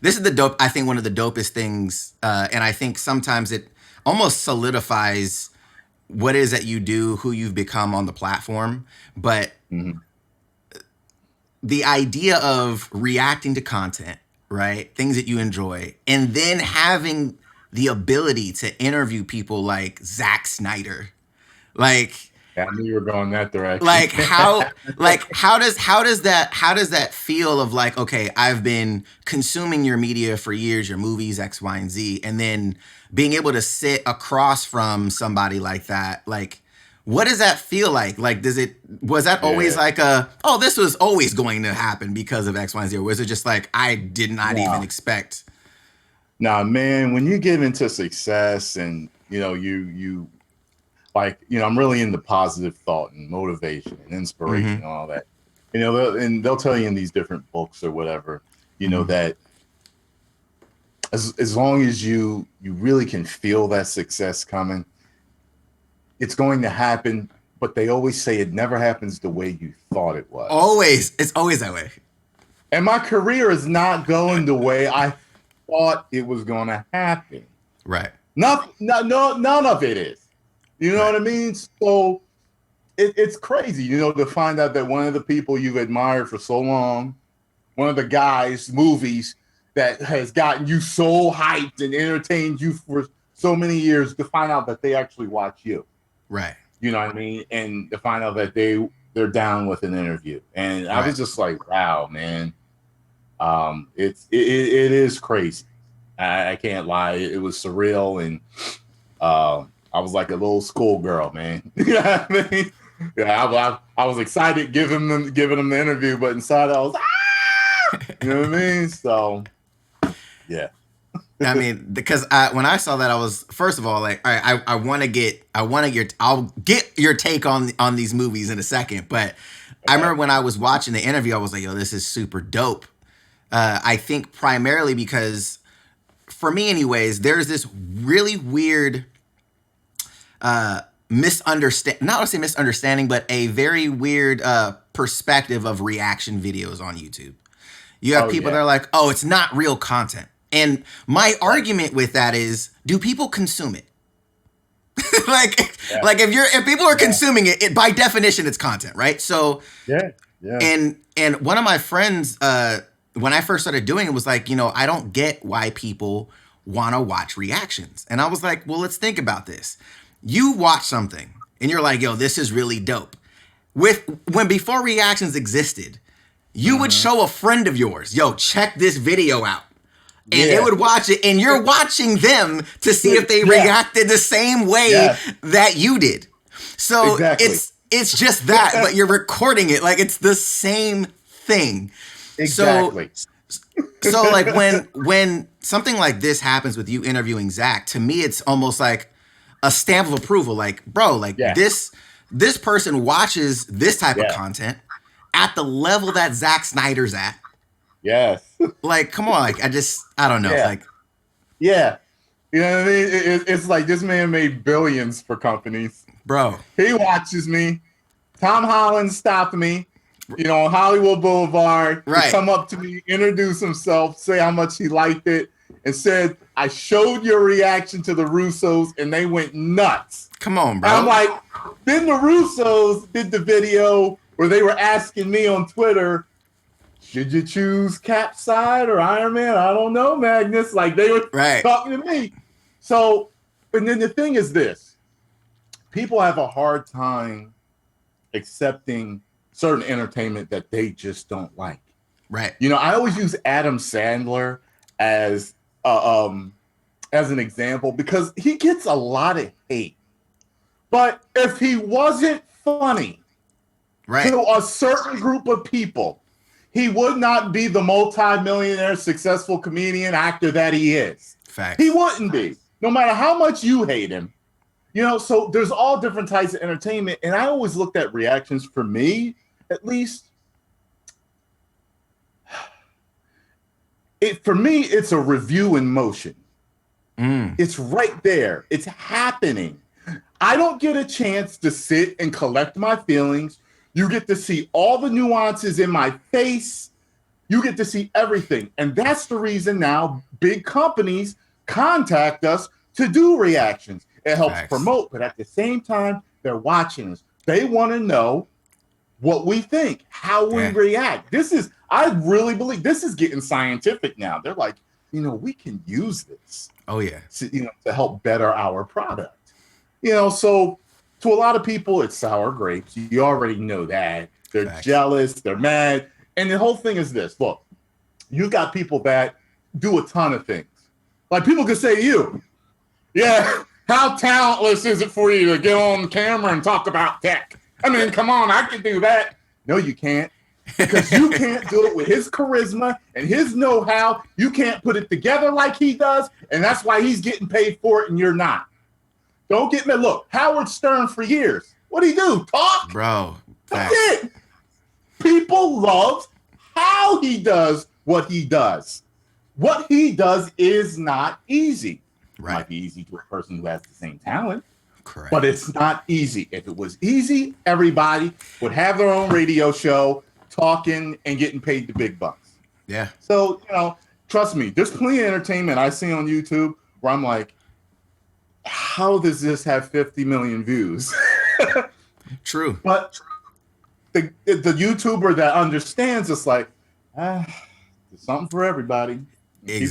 This is the dope. I think one of the dopest things, and I think sometimes it almost solidifies what it is that you do, who you've become on the platform. But Mm-hmm. the idea of reacting to content, right? Things that you enjoy, and then having the ability to interview people like Zack Snyder, like I knew you were going that direction. like how does that feel of like, okay, I've been consuming your media for years, your movies, X, Y, and Z, and then being able to sit across from somebody like that, like what does that feel like? Like, was that always Yeah. like oh, this was always going to happen because of X, Y, and Z? Or was it just like, I did not even Nah, expect? nah, man. When you get into success, and you like, I'm really into positive thought and motivation and inspiration Mm-hmm. and all that. And they'll tell you in these different books or whatever, Mm-hmm. that as long as you really can feel that success coming, it's going to happen. But they always say it never happens the way you thought it was. Always. It's always that way. And my career is not going the way I thought it was going to happen. Right. None of it is. You know Right. what I mean? So it's crazy, to find out that one of the people you've admired for so long, one of the guys, movies that has gotten you so hyped and entertained you for so many years, to find out that they actually watch you. Right. You know what I mean? And to find out that they're down with an interview. And I Right. was just like, wow, man. It is crazy. I can't lie. It was surreal, and I was like a little schoolgirl, man. You know what I mean? Yeah, I was excited giving them the interview, but inside I was, you know what I mean? So yeah, I mean, because when I saw that, I was, first of all, like, all right, I'll get your take on these movies in a second. But I okay, remember when I was watching the interview, I was like, yo, this is super dope. I think primarily because, for me, anyways, there's this really weird not to say misunderstanding, but a very weird perspective of reaction videos on YouTube. You have oh people that yeah, are like, oh, it's not real content. And my right, argument with that is, do people consume it? like yeah, if people are yeah, consuming it, by definition it's content, right? So yeah, yeah, and one of my friends, when I first started doing it, was like, I don't get why people want to watch reactions. And I was like, well, let's think about this. You watch something and you're like, yo, this is really dope. When before reactions existed, you would uh-huh. show a friend of yours, yo, check this video out. And they Yeah, would watch it, and you're watching them to see if they yeah, reacted the same way yeah, that you did. So exactly, it's just that, but you're recording it like it's the same thing. So exactly. like when something like this happens with you interviewing Zach, to me it's almost like a stamp of approval. Like, bro, like Yeah, this person watches this type of yeah, content at the level that Zack Snyder's at. yes, Like, come on, like I don't know, yeah, like, yeah. You know what I mean? It's like this man made billions for companies. bro, He watches me. Tom Holland stopped me, on Hollywood Boulevard to right? come up to me, introduce himself, say how much he liked it, and said, I showed your reaction to the Russos and they went nuts. Come on, And I'm bro. like, then the Russos did the video where they were asking me on Twitter, should you choose Capside or Iron Man? I don't know, Magnus. Like they were Right, talking to me. So, and then the thing is this, people have a hard time accepting certain entertainment that they just don't like. right, I always use Adam Sandler as uh, um as an example because he gets a lot of hate. But if he wasn't funny right. to a certain group of people, he would not be the multi-millionaire successful comedian actor that he is. He Facts. wouldn't be, no matter how much you hate him. So there's all different types of entertainment. And I always looked at reactions, for me, at least, for me, it's a review in motion. Mm, It's right there. It's happening. I don't get a chance to sit and collect my feelings. You get to see all the nuances in my face. You get to see everything. And that's the reason now big companies contact us to do reactions. It helps promote, but at the same time, they're watching us. They want to know what we think, how we react. I really believe this is getting scientific now. They're like, we can use this. Oh, yeah. To help better our product. So to a lot of people, it's sour grapes. You already know that. They're jealous, they're mad. And the whole thing is this. Look, you got people that do a ton of things. Like people could say to you, yeah, how talentless is it for you to get on camera and talk about tech? I mean, come on, I can do that. No, you can't. Because you can't do it with his charisma and his know-how. You can't put it together like he does, and that's why he's getting paid for it and you're not. Don't get me. Look, Howard Stern for years. What do he do? Talk? Bro. That's it. People love how he does what he does. What he does is not easy. Right. It might be easy to a person who has the same talent. Correct. But it's not easy. If it was easy, everybody would have their own radio show, talking and getting paid the big bucks. Yeah. So, trust me, there's plenty of entertainment I see on YouTube where I'm like, how does this have 50 million views? True. But the YouTuber that understands it's like, there's something for everybody. Exactly.